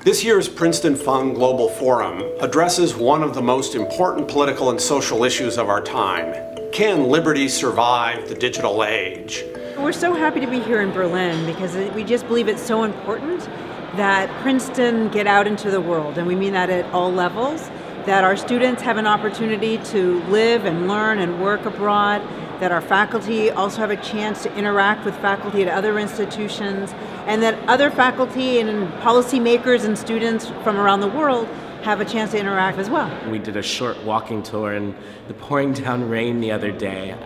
This year's Princeton Fung Global Forum addresses one of the most important political and social issues of our time. Can liberty survive the digital age? We're so happy to be here in Berlin because we just believe it's so important that Princeton get out into the world, and we mean that at all levels, that our students have an opportunity to live and learn and work abroad, that our faculty also have a chance to interact with faculty at other institutions, and that other faculty and policymakers and students from around the world have a chance to interact as well. We did a short walking tour in the pouring down rain the other day.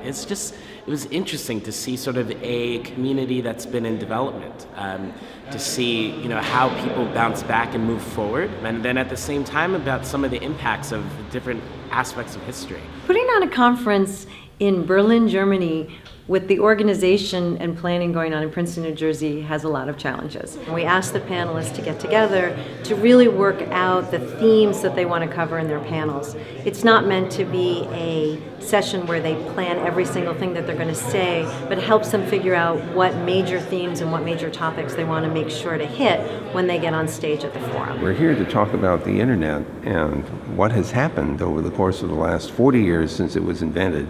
It was interesting to see sort of a community that's been in development, to see how people bounce back and move forward, and then at the same time about some of the impacts of different aspects of history. Putting on a conference in Berlin, Germany, with the organization and planning going on in Princeton, New Jersey, has a lot of challenges. We asked the panelists to get together to really work out the themes that they want to cover in their panels. It's not meant to be a session where they plan every single thing that they're going to say, but it helps them figure out what major themes and what major topics they want to make sure to hit when they get on stage at the forum. We're here to talk about the internet and what has happened over the course of the last 40 years since it was invented,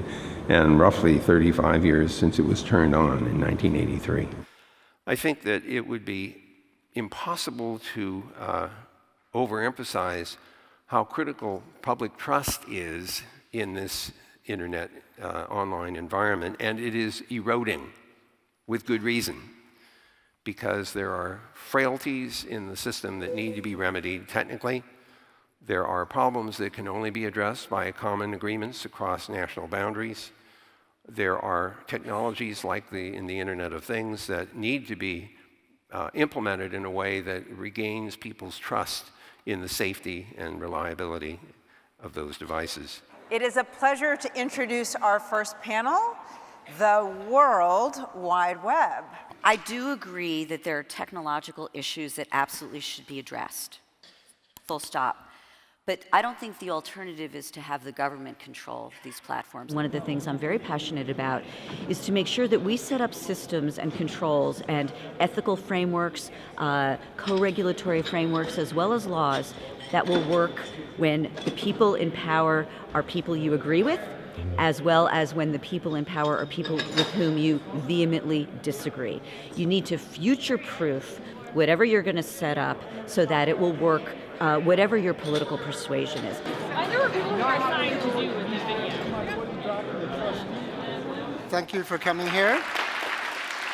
and roughly 35 years since it was turned on in 1983. I think that it would be impossible to overemphasize how critical public trust is in this internet online environment, and it is eroding with good reason, because there are frailties in the system that need to be remedied technically. There are problems that can only be addressed by common agreements across national boundaries. There are technologies like in the Internet of Things that need to be implemented in a way that regains people's trust in the safety and reliability of those devices. It is a pleasure to introduce our first panel, the World Wide Web. I do agree that there are technological issues that absolutely should be addressed, full stop. But I don't think the alternative is to have the government control these platforms. One of the things I'm very passionate about is to make sure that we set up systems and controls and ethical frameworks, co-regulatory frameworks, as well as laws that will work when the people in power are people you agree with, as well as when the people in power are people with whom you vehemently disagree. You need to future-proof whatever you're going to set up so that it will work, whatever your political persuasion is. There were people who are trying to do with this video. Thank you for coming here.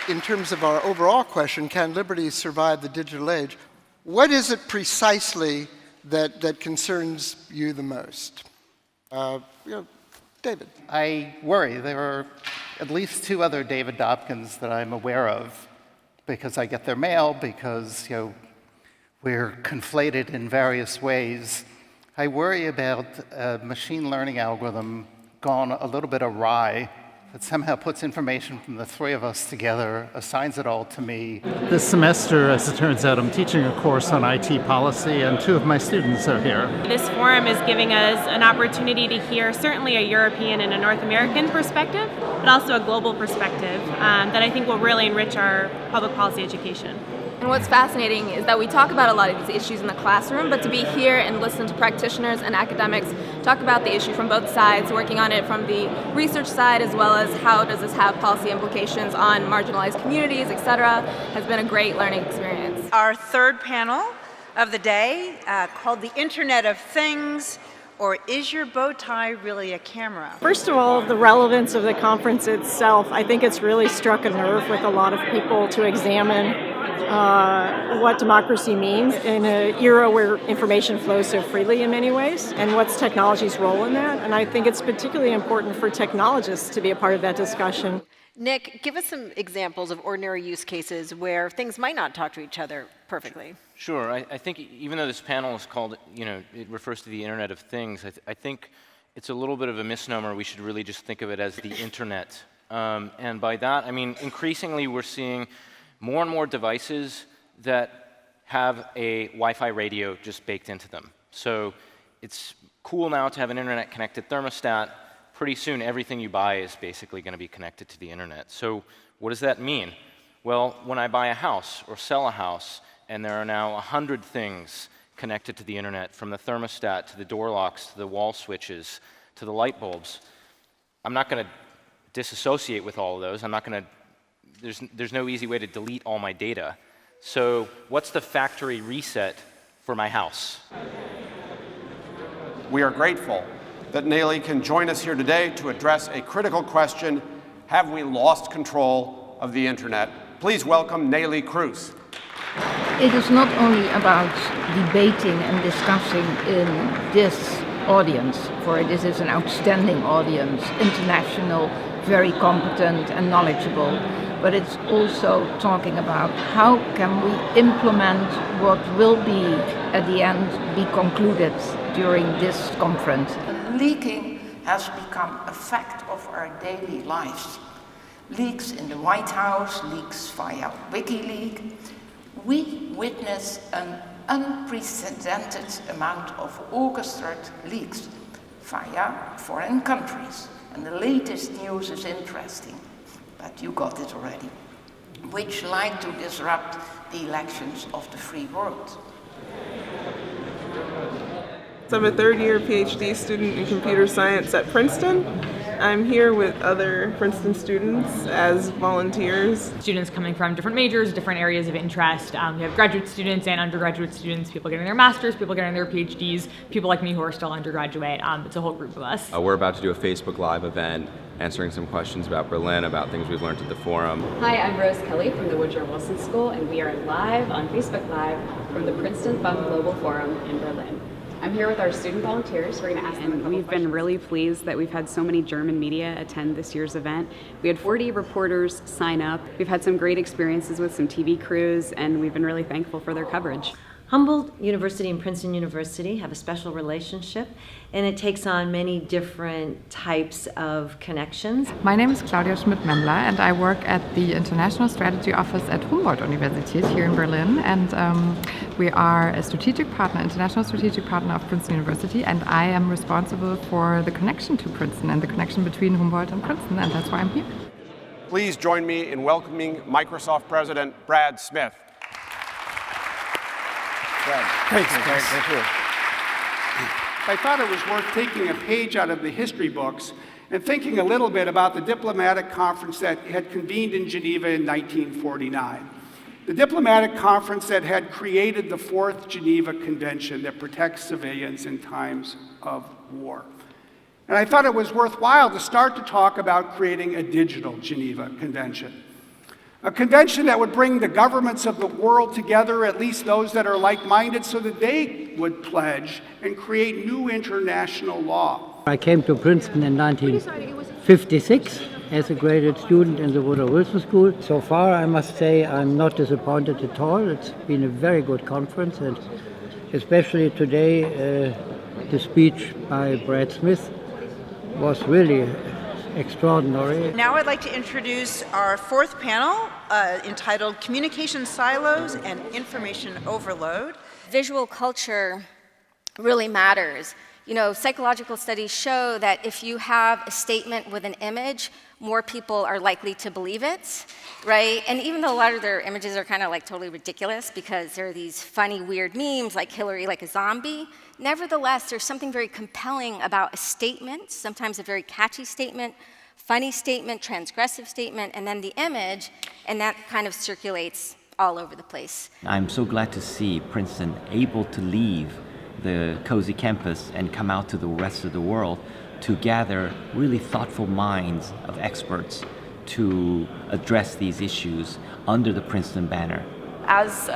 In terms of our overall question, can liberty survive the digital age? What is it precisely that concerns you the most? David. I worry. There are at least two other David Dobkins that I'm aware of, because I get their mail, because we're conflated in various ways. I worry about a machine learning algorithm gone a little bit awry that somehow puts information from the three of us together, assigns it all to me. This semester, as it turns out, I'm teaching a course on IT policy, and two of my students are here. This forum is giving us an opportunity to hear certainly a European and a North American perspective, but also a global perspective that I think will really enrich our public policy education. And what's fascinating is that we talk about a lot of these issues in the classroom, but to be here and listen to practitioners and academics talk about the issue from both sides, working on it from the research side as well as how does this have policy implications on marginalized communities, etc., has been a great learning experience. Our third panel of the day, called The Internet of Things, or Is Your Bow Tie Really a Camera? First of all, the relevance of the conference itself. I think it's really struck a nerve with a lot of people to examine what democracy means in an era where information flows so freely in many ways, and what's technology's role in that. And I think it's particularly important for technologists to be a part of that discussion. Nick, give us some examples of ordinary use cases where things might not talk to each other perfectly. Sure. I think even though this panel is called, it refers to the Internet of Things, I think it's a little bit of a misnomer. We should really just think of it as the Internet. And by that, I mean, increasingly we're seeing more and more devices that have a Wi-Fi radio just baked into them. So it's cool now to have an internet-connected thermostat. Pretty soon, everything you buy is basically going to be connected to the internet. So what does that mean? Well, when I buy a house or sell a house, and there are now 100 things connected to the internet, from the thermostat to the door locks to the wall switches to the light bulbs. I'm not going to disassociate with all of those. I'm not going to, there's no easy way to delete all my data. So what's the factory reset for my house? We are grateful that Neelie can join us here today to address a critical question: have we lost control of the internet? Please welcome Neelie Kroes. It is not only about debating and discussing in this audience, for this is an outstanding audience, international, very competent and knowledgeable, but it's also talking about how can we implement what will be, at the end, be concluded during this conference. Leaking has become a fact of our daily lives. Leaks in the White House, leaks via WikiLeaks. We witness an unprecedented amount of orchestrated leaks via foreign countries. And the latest news is interesting, but you got it already, which like to disrupt the elections of the free world. So I'm a third-year PhD student in computer science at Princeton. I'm here with other Princeton students as volunteers. Students coming from different majors, different areas of interest. We have graduate students and undergraduate students, people getting their masters, people getting their PhDs, people like me who are still undergraduate. It's a whole group of us. We're about to do a Facebook Live event, answering some questions about Berlin, about things we've learned at the forum. Hi, I'm Rose Kelly from the Woodrow Wilson School, and we are live on Facebook Live from the Princeton Fung Global Forum in Berlin. I'm here with our student volunteers. We're going to ask them a couple We've been really pleased that we've had so many German media attend this year's event. We had 40 reporters sign up. We've had some great experiences with some TV crews, and we've been really thankful for their coverage. Humboldt University and Princeton University have a special relationship, and it takes on many different types of connections. My name is Claudia Schmidt-Memmler, and I work at the International Strategy Office at Humboldt University here in Berlin. And we are a strategic partner, international strategic partner of Princeton University, and I am responsible for the connection to Princeton and the connection between Humboldt and Princeton, and that's why I'm here. Please join me in welcoming Microsoft President Brad Smith. Thanks, thank you. I thought it was worth taking a page out of the history books and thinking a little bit about the diplomatic conference that had convened in Geneva in 1949. The diplomatic conference that had created the Fourth Geneva Convention that protects civilians in times of war. And I thought it was worthwhile to start to talk about creating a digital Geneva Convention. A convention that would bring the governments of the world together, at least those that are like-minded, so that they would pledge and create new international law. I came to Princeton in 1956 as a graduate student in the Woodrow Wilson School. So far, I must say, I'm not disappointed at all. It's been a very good conference, and especially today, the speech by Brad Smith was really extraordinary. Now I'd like to introduce our fourth panel, entitled Communication Silos and Information Overload. Visual culture really matters. You know, psychological studies show that if you have a statement with an image, more people are likely to believe it, right? And even though a lot of their images are kind of like totally ridiculous because there are these funny, weird memes like Hillary like a zombie, nevertheless, there's something very compelling about a statement, sometimes a very catchy statement, funny statement, transgressive statement, and then the image, and that kind of circulates all over the place. I'm so glad to see Princeton able to leave the cozy campus and come out to the rest of the world to gather really thoughtful minds of experts to address these issues under the Princeton banner. As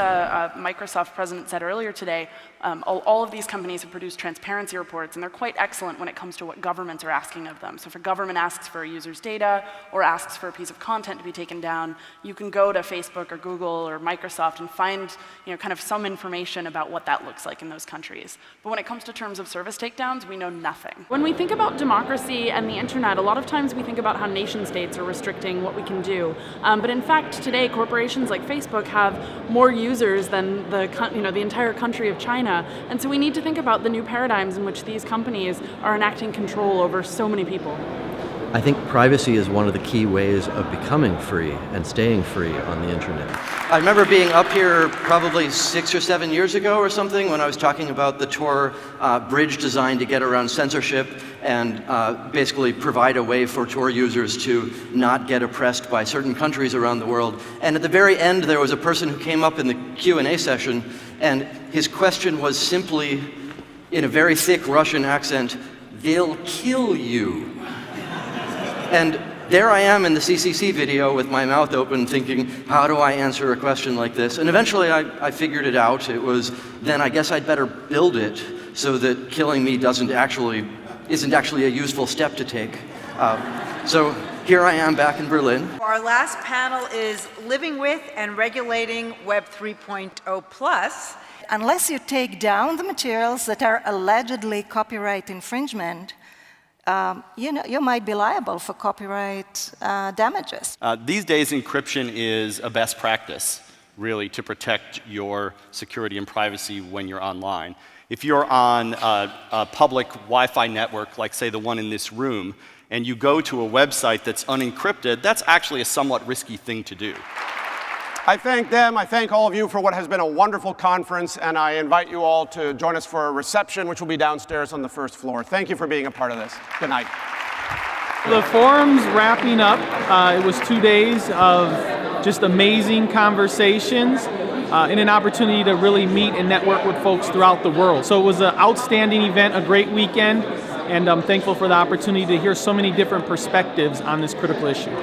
Microsoft president said earlier today, all of these companies have produced transparency reports, and they're quite excellent when it comes to what governments are asking of them. So if a government asks for a user's data or asks for a piece of content to be taken down, you can go to Facebook or Google or Microsoft and find, kind of some information about what that looks like in those countries. But when it comes to terms of service takedowns, we know nothing. When we think about democracy and the internet, a lot of times we think about how nation states are restricting what we can do. But in fact, today, corporations like Facebook have more users than the entire country of China. And so we need to think about the new paradigms in which these companies are enacting control over so many people. I think privacy is one of the key ways of becoming free and staying free on the internet. I remember being up here probably 6 or 7 years ago or something when I was talking about the Tor bridge design to get around censorship and basically provide a way for Tor users to not get oppressed by certain countries around the world. And at the very end, there was a person who came up in the Q&A session, and his question was simply, in a very thick Russian accent, "They'll kill you." And there I am in the CCC video with my mouth open thinking, how do I answer a question like this? And eventually I figured it out. It was, then I guess I'd better build it so that killing me isn't actually a useful step to take. So here I am back in Berlin. Our last panel is Living with and Regulating Web 3.0+. Unless you take down the materials that are allegedly copyright infringement, you might be liable for copyright damages. These days, encryption is a best practice, really, to protect your security and privacy when you're online. If you're on a public Wi-Fi network, like say the one in this room, and you go to a website that's unencrypted, that's actually a somewhat risky thing to do. I thank them. I thank all of you for what has been a wonderful conference, and I invite you all to join us for a reception, which will be downstairs on the first floor. Thank you for being a part of this. Good night. The forum's wrapping up. It was 2 days of just amazing conversations and an opportunity to really meet and network with folks throughout the world. So it was an outstanding event, a great weekend, and I'm thankful for the opportunity to hear so many different perspectives on this critical issue.